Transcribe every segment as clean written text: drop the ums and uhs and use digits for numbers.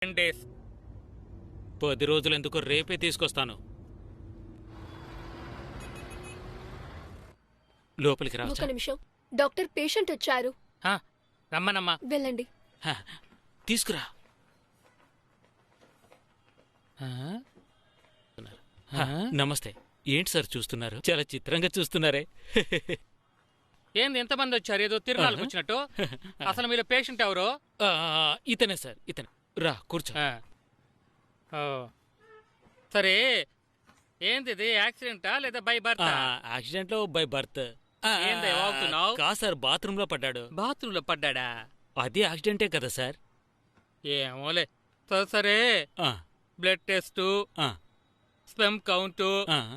10 days. 10 రోజులు ఎందుకు, రేపే తీసుకొస్తాను. లోపలికి రా. ఒక నిమిషం, డాక్టర్ పేషెంట్ వచ్చారు. రమ్మనమ్మా. వెళ్ళండి. తీసుకురా. నమస్తే. ఏంటి సార్ చూస్తున్నారు? చాలా చిత్రంగా చూస్తున్నారే. ఏంది ఎంతమంది వచ్చారు? ఏదో తిరునాళ్ళకి వచ్చినట్టు. అసలు మీరు పేషెంట్ ఎవరు? ఇతనే సార్, ఇతనే. రా కూర్చో. సరే, ఏంది ఇది? యాక్సిడెంటా లేదా బై బర్త్? యాక్సిడెంట్ లో బై బర్త్. కా సార్, బాత్రూమ్ లో పడ్డాడు. బాత్రూమ్ లో పడ్డాడా? అది యాక్సిడెంటే కదా సార్. ఏమోలే. సరే, blood test, sperm count,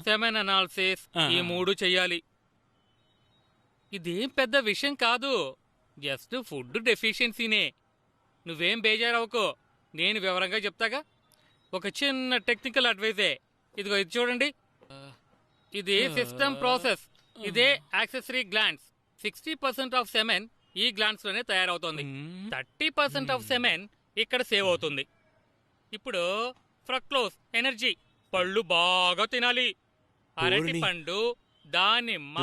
semen analysis, ఈ 3 చెయ్యాలి. ఇదేం పెద్ద విషయం కాదు, జస్ట్ ఫుడ్ డెఫిషియన్సీనే. నువ్వేం బేజారవుకో, నేను వివరంగా చెప్తాగా. ఒక చిన్న టెక్నికల్ అడ్వైజే. ఇదిగో ఇది చూడండి, ఇది సిస్టమ్ ప్రాసెస్. ఇదే యాక్సెసరీ గ్లాండ్స్. 60% ఆఫ్ సెమెన్ ఈ గ్లాండ్స్ లోనే తయారవుతోంది. 30% ఆఫ్ సెమెన్ ఇక్కడ సేవ్ అవుతుంది. ఇప్పుడు ఫ్రక్టోజ్, ఎనర్జీ. పళ్ళు బాగా తినాలి. అరటి పండు, దానిమ్మ,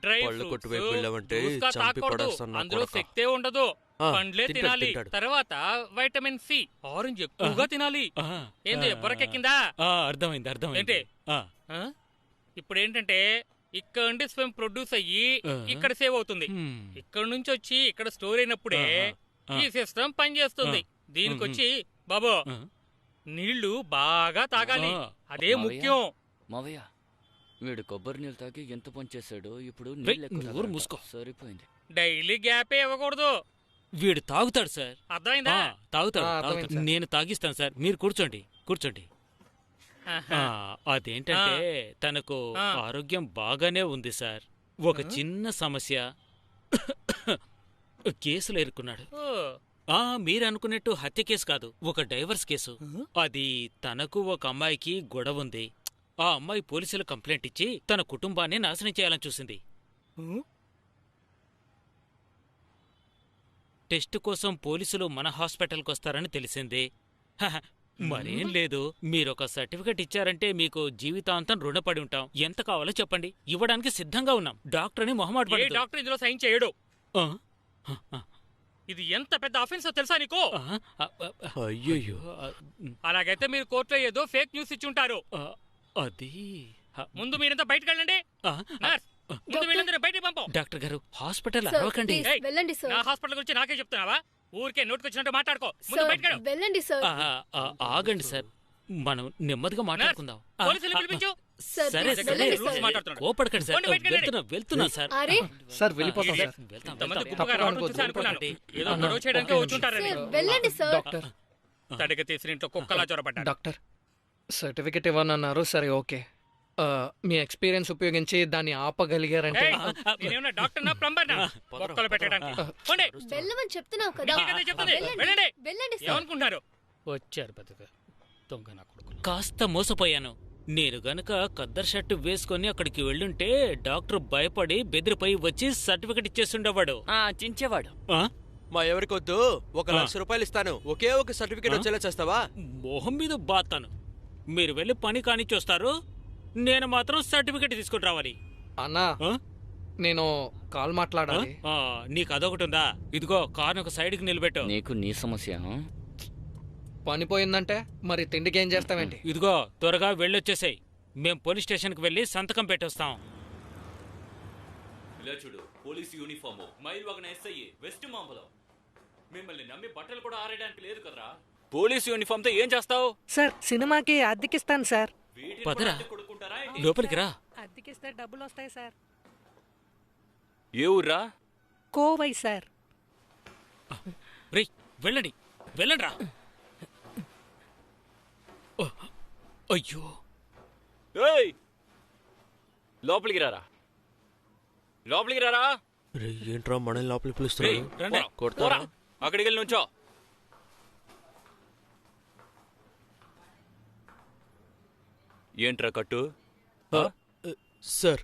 డ్రై ఫ్రూట్స్ తాకూడదు, అందులో శక్తే ఉండదు. పండ్లే తినాలి. తర్వాత వైటమిన్ సి, ఆరెంజ్ ఎక్కువగా తినాలి. ఏంది బొరకెక్కిందా? అర్థమైంది. ఏంటి ఇప్పుడు ఏంటంటే, ఇక్కడ నుండి స్పెమ్ ప్రొడ్యూస్ అయ్యి ఇక్కడ సేవ్ అవుతుంది. ఇక్కడ నుంచి వచ్చి ఇక్కడ స్టోర్ అయినప్పుడే ఈ సిస్టమ్ పనిచేస్తుంది. దీనికొచ్చి బాబు నీళ్లు బాగా తాగాలి, అదే ముఖ్యం. మావయ్య, వీడు కొబ్బరి నీళ్ళు తాగి ఎంత పని చేశాడు. ఇప్పుడు మూసుకో. సరిపోయింది. డైలీ గ్యాపే ఇవ్వకూడదు. వీడు తాగుతాడు సార్. అర్థమైందా? తాగుతాడు. నేను తాగిస్తాను సార్, మీరు కూర్చోండి. అదేంటంటే, తనకు ఆరోగ్యం బాగానే ఉంది సార్. ఒక చిన్న సమస్య, కేసులో ఇరుక్కున్నాడు. మీరు అనుకున్నట్టు హత్య కేసు కాదు, ఒక డైవర్స్ కేసు. అది తనకు ఒక అమ్మాయికి గొడవ ఉంది. ఆ అమ్మాయి పోలీసులు కంప్లైంట్ ఇచ్చి తన కుటుంబాన్ని నాశనం చేయాలని చూసింది. టెస్ట్ కోసం పోలీసులు మన హాస్పిటల్కి వస్తారని తెలిసింది. మరేం లేదు, మీరొక సర్టిఫికెట్ ఇచ్చారంటే మీకు జీవితాంతం రుణపడి ఉంటాం. ఎంత కావాలో చెప్పండి, ఇవ్వడానికి సిద్ధంగా ఉన్నాం. డాక్టర్ అని మొహమాట డాక్టర్ ఇందులో సైన్ చేయడు. ఇది ఎంత పెద్ద అఫెన్స్ తెలుసా నీకు? అయ్యో, అలాగైతే మీరు కోర్టులో ఏదో ఫేక్ న్యూస్ ఇచ్చి ఉంటారు. అది ముందు మీరంతా బయటకు వెళ్ళండి. బయటికి పంపం. డాక్టర్ గారు, హాస్పిటల్ అరవకండి. వెళ్ళండి సార్. నా హాస్పిటల్ గురించి నాకే చెప్తున్నావా? ఊరికే నోటికొచ్చినట్టు మాట్లాడుకో. వెళ్ళండి సార్. ఆగండి సార్, మనం నెమ్మదిగా మాట్లాడుకుందాం. సరే, కోపడకండి సార్. వెళ్తున్నా సార్. సార్ వెళ్ళిపోతాం వెళ్ళండి సార్. డాక్టర్, తడిక తీసిన ఇంట్లో కుక్కలా చొరబడ్డా. Doctor certificate ఇవ్వనన్నారు. సరే, ఓకే. మీ ఎక్స్పీరియన్స్ ఉపయోగించి దాన్ని ఆపగలిగారంటే. వెళ్ళమని చెప్తున్నావు కదా. ఏమనుకుంటున్నారు? వచ్చారు బతుక దొంగ నా కొడుకు. కాస్త మోసపోయాను. నేను గనక కద్దర్ షర్టు వేసుకుని అక్కడికి వెళ్ళుంటే డాక్టర్ భయపడి బెదిరిపోయి వచ్చి సర్టిఫికెట్ ఇచ్చేస్తుండేవాడు. చించేవాడు. మా ఎవరికొద్దు, 1,00,000 రూపాయలు ఇస్తాను. ఒకే ఒక సర్టిఫికెట్ వచ్చేలా చేస్తావా? మొహం మీద బాతాను. మీరు వెళ్ళి పని కానిచ్చొస్తారు, నేను మాత్రం సర్టిఫికెట్ తీసుకుని రావాలి. అన్నా, నేను కాల్ మాట్లాడాలి. నీకు అదొకటి ఉందా? ఇదిగో కార్ను ఒక సైడ్కి నిలబెట్టు. నీకు నీ సమస్య. పని పోయిందంటే మరి తిండికి ఏం చేస్తావేంటి? ఇదిగో త్వరగా వెళ్ళొచ్చేసాయి. మేం పోలీస్ స్టేషన్కి వెళ్ళి సంతకం పెట్టొస్తాం. ఇలా చూడు, పోలీస్ యూనిఫాము, మైల్ వగన ఎస్ఐ, వెస్ట్ మాంబలం. మిమ్మల్ని నమ్మి బట్టలు కూడా ఆరేయడానికి లేదు కదరా. పోలీస్ యూనిఫామ్ తో ఏం చేస్తావు? సార్, సినిమాకి అద్దెకిస్తాను సార్. పదరా, లోపలికి రా. అద్దెకిస్తే డబ్బులు వస్తాయి సార్. ఏ ఊర్రా? కోవై సార్. రే, వెళ్ళండి రా. అయ్యో, లోపలికి రారా. ఏంట్రా మనల్ని లోపలికి పిలుస్తున్నారు? అక్కడికి వెళ్ళి నుంచో. ఏంట్రా కట్టు? సార్,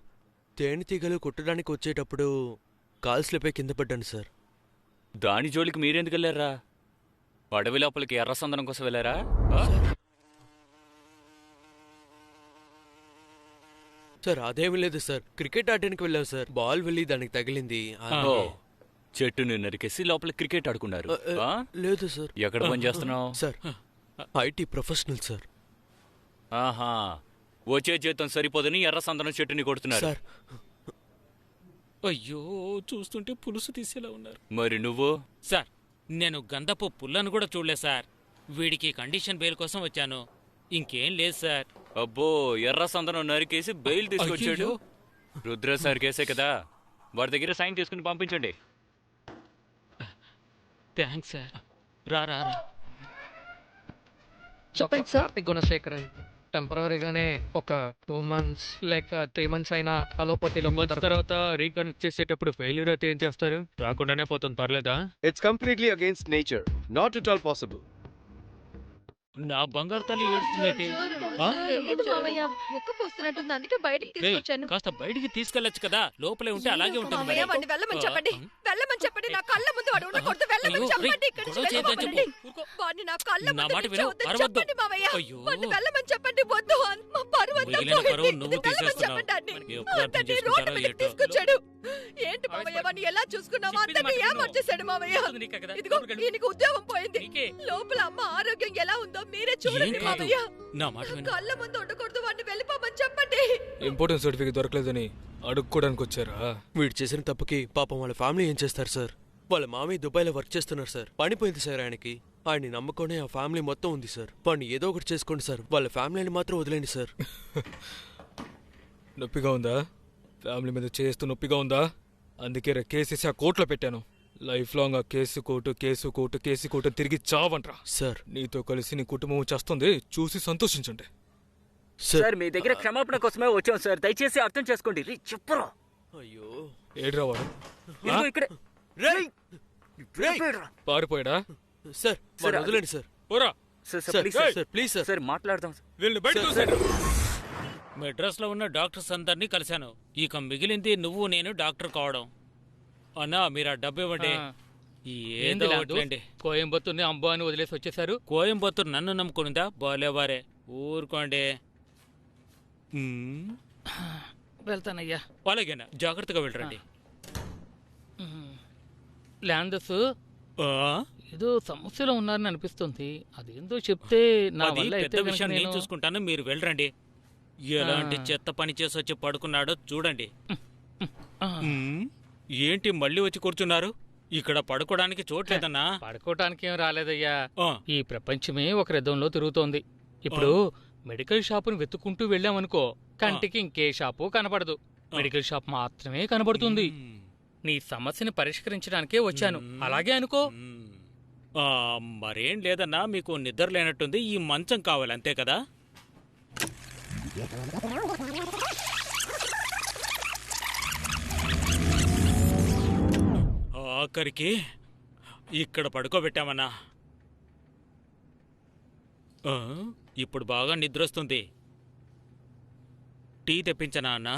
తేనెటీగలు కుట్టడానికి వచ్చేటప్పుడు కాల్ స్లిప్ కింద పడ్డాను సార్. దాని జోలికి మీరెందుకు వెళ్ళారా? అడవి లోపలికి ఎర్ర సందనం కోసం వెళ్ళారా? ఆ? సార్ అదేమీ లేదు సార్, క్రికెట్ ఆడడానికి వెళ్ళాం సార్. బాల్ వెళ్ళి దానికి తగిలింది. ఓ, చెట్టుని నరికేసి లోపల క్రికెట్ ఆడుకున్నారు. ఆ? లేదు సార్. ఎక్కడ పని చేస్తున్నావు? Sir IT professional sir. ఆహా, వచ్చే జీతం సరిపోదని ఎర్ర సందనం చెట్టుని కొడుతున్నారు. సార్ అయ్యో, చూస్తుంటే పులుసు తీసేలా ఉన్నారు. మరి నువ్వు? సార్, నేను గంధపు పుల్లను కూడా చూడలేదు సార్. వీడికి కండిషన్ బెయిల్ కోసం వచ్చాను, ఇంకేం లేదు సార్. అబ్బో, ఎర్ర సందనం నరికేసి బెయిల్ తీసుకొచ్చాడు. రుద్ర సార్ కేసే కదా, వాడి దగ్గర సైన్ తీసుకుని పంపించండి. Thanks sir. రా రా రా. చెప్పండి సార్. కార్తిక్ గుణశేఖర్ టెంపరీగానే ఒక 2 months లేక 3 months అయినా అలోపతిలో తర్వాత రీకనెక్ట్ చేసేటప్పుడు ఫెయిల్యూర్ అయితే ఏం చేస్తారు? రాకుండానే పోతుంది, పర్లేదా? It's completely against nature. Not at all possible. నా బంగారు తల్లి ఏడుస్తున్నట్టే. ఆ? ముక్క పోస్తున్నట్టుంది, అందుకే బయటికి రేయ్, తీసుకొచ్చాను. కాస్త బయటికి తీసుకెళ్ళొచ్చు కదా, లోపలే ఉంటే అలాగే ఉంటుంది మరి. మామయ్య, వాడిని వెళ్ళమని చెప్పండి. వెళ్ళమని చెప్పండి. నా కళ్ళ ముందు వాడు ఉండకూడదు. వెళ్ళమని అయ్యో, చెప్పండి. రేయ్, ఇక్కడి నుంచి గొడవ చేయొద్దని వెళ్ళమనండి. చెప్పు. ఊరుకో. వాడిని నా కళ్ళ నా ముందు మాట నుంచి విను, వద్దని అరవద్దు. చెప్పండి మామయ్య. అయ్యో. వాడిని వెళ్ళమని చెప్పండి. వద్దు, మా పరువు అంతా మిగిలిన పరువు పోయింది. నువ్వు వెళ్ళమని తీసేస్తున్నావు. చెప్పండి అన్ని. ఎప్పుడు అర్థం అందరినీ చేసుకుంటారో రోడ్డు మీదకి ఏటో. తీసుకొచ్చాడు. ఏంటి మామయ్య, వాడిని ఎలా చూసుకున్నావో చెప్పింది అందరినీ మాట విను. ఏమర్చేశాడు మామయ్య. చెప్తుంది నీకే కదా, ఇదిగో ఊరుకోండి. ఈయనకి ఉద్యోగం పోయింది. నీకే. లోపల అమ్మ ఆరోగ్యం ఎలా ఉందో మీరే ఏం చూడండి కాదు, మామయ్య. నా మాట విను. కళ్ళ ముందు ఉండకూడదు. వాడిని వెళ్ళిపోమని చెప్పండి. ఇంపార్టెన్స్ సర్టిఫికేట్ దొరకలేదని అడుక్కోడానికి వచ్చారా? వీడు చేసిన తప్పుకి పాపం వాళ్ళ ఫ్యామిలీ ఏం చేస్తారు సార్? వాళ్ళ మామయ్య దుబాయ్లో వర్క్ చేస్తున్నారు సార్. పనిపోయింది సార్ ఆయనకి. ఆయన్ని నమ్ముకొని ఆ ఫ్యామిలీ మొత్తం ఉంది సార్. వాడిని ఏదో ఒకటి చేసుకోండి సార్. వాళ్ళ ఫ్యామిలీని మాత్రం వదిలేండి సార్. నొప్పిగా ఉందా? ఫ్యామిలీ మీద చేస్తూ నొప్పిగా ఉందా? అందుకే కేసేసి ఆ కోర్టులో పెట్టాను. లైఫ్ లాంగ్ ఆ కేసు కోర్టు తిరిగి చావంట్రా. సార్ నీతో కలిసి నీ కుటుంబం చేస్తుంది చూసి సంతోషించండి. సార్ మీ దగ్గర క్షమాపణ కోసమే వచ్చాం సార్, దయచేసి అర్థం చేసుకోండి. చెప్పరా? అయ్యో, ఏడ్రా వాడు? ఇదిగో ఇక్కడే. రేయ్! రేయ్! పారిపోయాడా? సార్ వాడిని వదిలేండి sir. Vora, sir sir please sir please sir. Sir మాట్లాడదాం. వీళ్ళని బయట సార్, మెడ్రాస్ లో ఉన్న డాక్టర్స్ అందరినీ కలిశాను. ఇక మిగిలింది నువ్వు నేను డాక్టర్ కావడం. అన్నా, మీరు ఆ డబ్బు ఇవ్వండి. ఏదో ఒకటిలేండి. కోయంబత్తూర్ని అంబో అని వదిలేసి వచ్చేసారు. కోయంబత్తూరు నన్ను నమ్ముకునిందా? బాలేవారే, ఊరుకోండి. వెళ్తానయ్యా. అలాగేనా, జాగ్రత్తగా వెళ్ళరండి. ల్యాండర్స్ ఆ? ఏదో సమస్యలో ఉన్నారని అనిపిస్తుంది. అదేందో చెప్తే నా అది వల్ల అయితే పెద్ద గనుక విషయం నేను నేను- చూసుకుంటాను, మీరు వెళ్ళరండి. ఎలాంటి చెత్త పని చేసి వచ్చి పడుకున్నాడో చూడండి. ఆ, ఏంటి మళ్ళీ వచ్చి కూర్చున్నారు? ఇక్కడ పడుకోవడానికి చోట్లేదన్నా? పడుకోవటానికి ఏం రాలేదయ్యా. ఆ, ఈ ప్రపంచమే ఒక రథంలో తిరుగుతోంది. ఇప్పుడు మెడికల్ షాపుని వెతుక్కుంటూ వెళ్ళామనుకో, కంటికి ఇంకే షాపు కనపడదు. మెడికల్ షాప్ మాత్రమే కనబడుతుంది. నీ సమస్యని పరిష్కరించడానికే వచ్చాను. అలాగే అనుకో. ఆ, మరేం లేదన్నా, మీకు నిద్ర లేనట్టుంది. ఈ మంచం కావాలి అంతే కదా? ఆఖరికి ఇక్కడ పడుకోబెట్టామన్నా. ఆ, ఇప్పుడు బాగా నిద్రొస్తుంది. టీ తెప్పించనా అన్నా?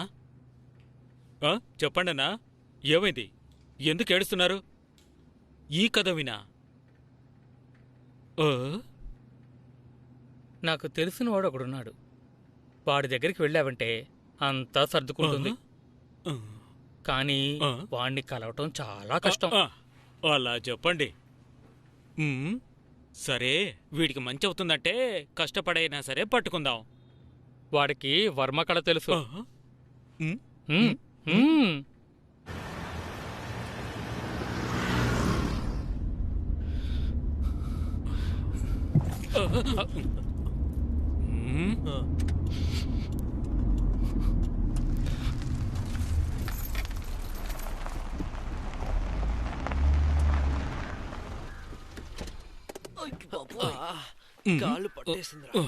ఆ, చెప్పండన్నా, ఏమైంది? ఎందుకు ఏడుస్తున్నారు? ఈ కథ వినా? ఆ? నాకు తెలిసిన వాడు ఒకడున్నాడు. వాడి దగ్గరికి వెళ్ళావంటే అంతా సర్దుకుంటుంది. ఆ? కానీ ఆ? వాణ్ణి కలవటం చాలా కష్టం. ఆ, అలా చెప్పండి. సరే, వీడికి మంచి అవుతుందంటే కష్టపడైనా సరే పట్టుకుందాం. వాడికి వర్మకళ తెలుసు. ఆ? ఉమ్, ఉమ్, ఉమ్. ఉమ్. కాళ్ళు పట్టేసిందిరా.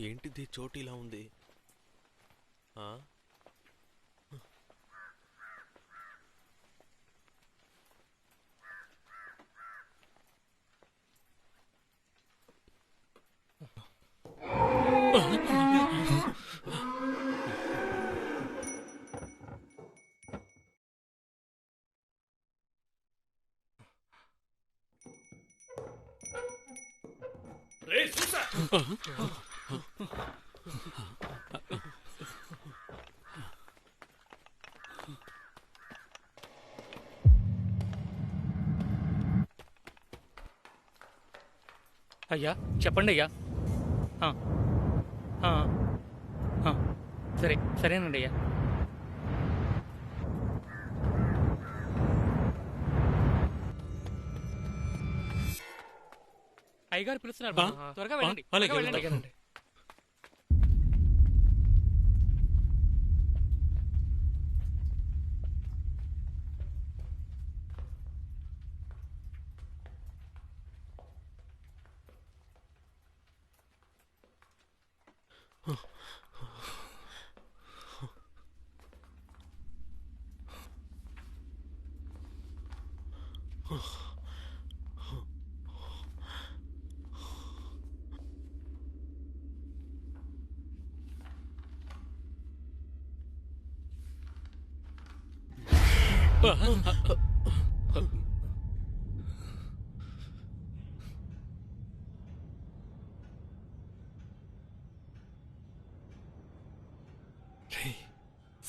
ఏంటిది చోటు ఇలా ఉంది? ఆ? అయ్యా చెప్పండి అయ్యా. ఆ, ఆ, ఆ, సరేనండి అయ్యా. అయ్యగారు పిలుస్తున్నారు బాబు. త్వరగా వెళ్ళండి, అలాగే, త్వరగా వెళ్ళండి. అలాగేనండి.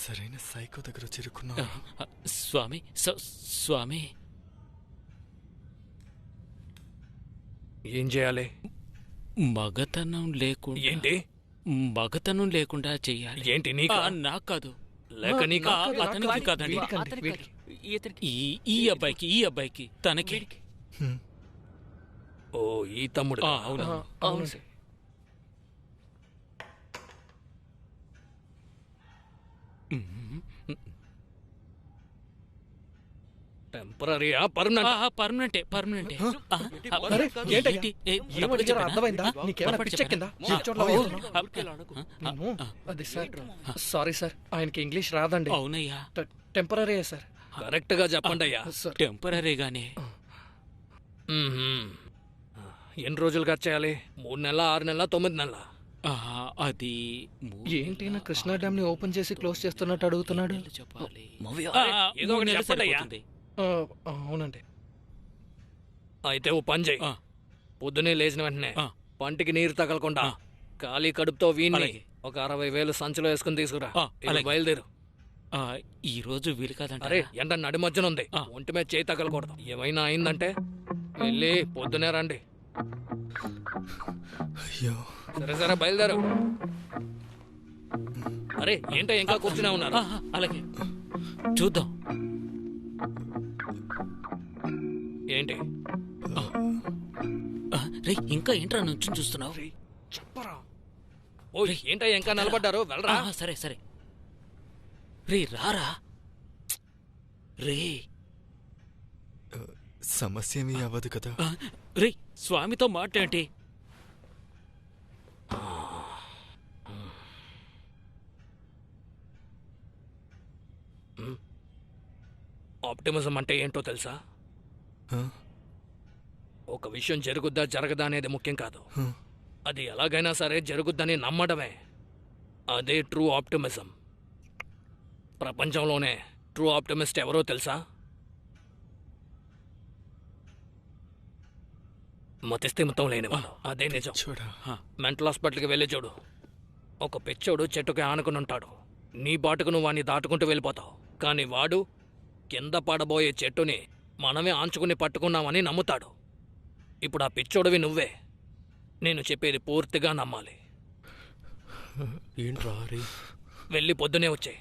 సరైన సైకో దగ్గర చిరుకున్నా. స్వామి స్వామి, ఏం చేయాలి? మగతనం లేకుండా ఏంటి? మగతనం లేకుండా చెయ్యాలి. ఏంటి నీకా? నాకు కాదు, లేక నీకా? అతనికి కాదండి, వీడికి. ఈ అబ్బాయికి తనకి. ఓ, ఈ తమ్ముడు. అవును. అవును. టెంపరీయా పర్మనెంట్? పర్మనెంటే. అరే, ఏంటి? ఏమడిగారో అర్థమైందా? నీకేమైనా పిచ్చెక్కిందా? ఈ చోట్ల వేస్తున్నావు? అది సార్, సారీ సార్, ఆయనకి ఇంగ్లీష్ రాదండి. అవునయ్యా, టెంపరీ సార్. కరెక్ట్ గా చెప్పండి అయ్యా. టెంపరీగానే. ఎన్ని రోజులుగా చేయాలి? 3 నెలల, 6 నెలల, 9 నెలల? అది ఏంటి నా కృష్ణా డ్యామ్ ని ఓపెన్ చేసి క్లోజ్ చేస్తున్నట్టు అడుగుతున్నాడు? చెప్పాలి. ఏదో ఒకటి నెలలు చెప్పండి అయ్యా. సరిపోతుంది. అవునండి. అయితే ఓ పని చేయి. పొద్దునే లేచిన వెంటనే పంటికి నీరు తగలకుండా ఖాళీ కడుపుతో వీణ్ణి అలాగే. ఒక 60,000 సంచిలో వేసుకుని తీసుకురా. అలాగే. బయలుదేరు. ఈ రోజు వీలు కాదంట. అరే, ఎండ నడి మధ్యన ఉంది, ఒంటి మీద చేయి తగలకూడదు. ఏమైనా అయిందంటే వెళ్ళి పొద్దునే రండి. అయ్యో, సరే బయలుదేరు. అరే, ఏంటో ఇంకా కూర్చునే ఉన్నారు? అలాగే, చూద్దాం. ఏంటి? రే, ఇంకా ఏంట్రా నుంచి చూస్తున్నావు? చెప్పరా. ఓ, ఏంటో ఇంకా నిలబడ్డారు, వెళ్ళరా. సరే రే, రారా రే. సమస్య ఏమీ అవ్వదు కదా? రే, స్వామితో మాట్లాడి. ఆప్టిమిజం అంటే ఏంటో తెలుసా? ఒక విషయం జరుగుద్దా జరగదా అనేది ముఖ్యం కాదు, అది ఎలాగైనా సరే జరుగుద్దని నమ్మడమే. అదే ట్రూ ఆప్టిమిజం. ప్రపంచంలోనే ట్రూ ఆప్టిమిస్ట్ ఎవరో తెలుసా? మతిస్థిమితం లేనివాడు. అదే నిజం. మెంటల్ హాస్పిటల్కి వెళ్ళి చూడు. ఒక పిచ్చోడు చెట్టుకి ఆనుకుని ఉంటాడు. నీ బాటుకు నువ్వు వాణ్ణి దాటుకుంటూ వెళ్ళిపోతావు. కానీ వాడు కింద పడబోయే చెట్టుని మనమే ఆంచుకుని పట్టుకున్నామని నమ్ముతాడు. ఇప్పుడు ఆ పిచ్చోడివి నువ్వే. నేను చెప్పేది పూర్తిగా నమ్మాలి. ఏంట్రా రే? వెళ్ళి పొద్దునే వచ్చాయి.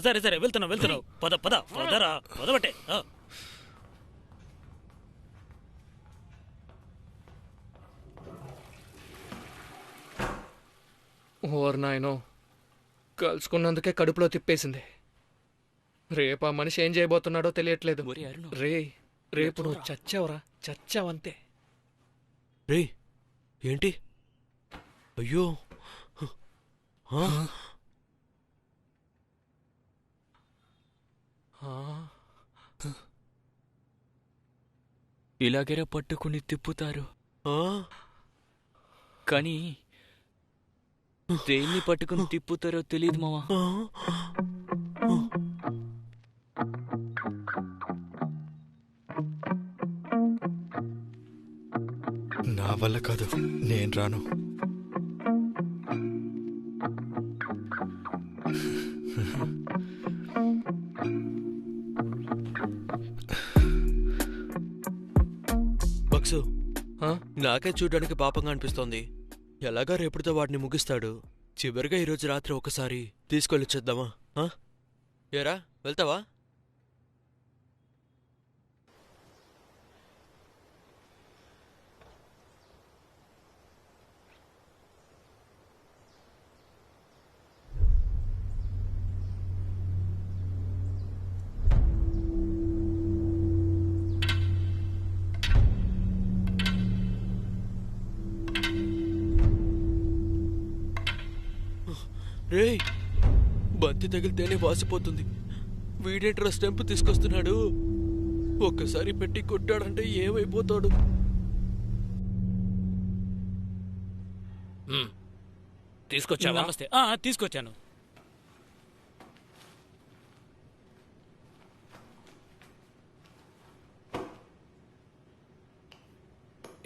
సరే వెళ్తున్నావు. పదబట్టే. ఓర్ నాయనో, కలుసుకున్నందుకే కడుపులో తిప్పేసింది. రేపు ఆ మనిషి ఏం చేయబోతున్నాడో తెలియట్లేదు. రేపు నువ్వు చచ్చావంతే. రే, ఏంటి? అయ్యో, ఇలాగేరా పట్టుకుని తిప్పుతారు, కానీ దేన్ని పట్టుకుని తిప్పుతారో తెలియదు మావా. వల్ల కాదు, నేను రాను. బక్సు, నాకే చూడడానికి పాపంగా అనిపిస్తోంది. ఎలాగా రేపుడితో వాడిని ముగిస్తాడు. చివరిగా ఈరోజు రాత్రి ఒకసారి తీసుకెళ్ళొచ్చేద్దామా? ఏరా, వెళ్తావా? రేయ్, బంతి తగిలితేనే వాసిపోతుంది. వీడేంట్రా స్టెంప్ తీసుకొస్తున్నాడు? ఒక్కసారి పెట్టి కొట్టాడంటే ఏమైపోతాడు? తీసుకొచ్చావా? నమస్తే. తీసుకొచ్చాను.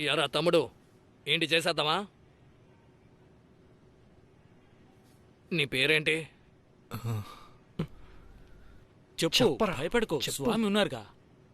యారా తమ్ముడు, ఏంటి చేసేద్దామా? నీ పేరేంటి? చెప్పు, భయపడుకో, స్వామి ఉన్నారుగా.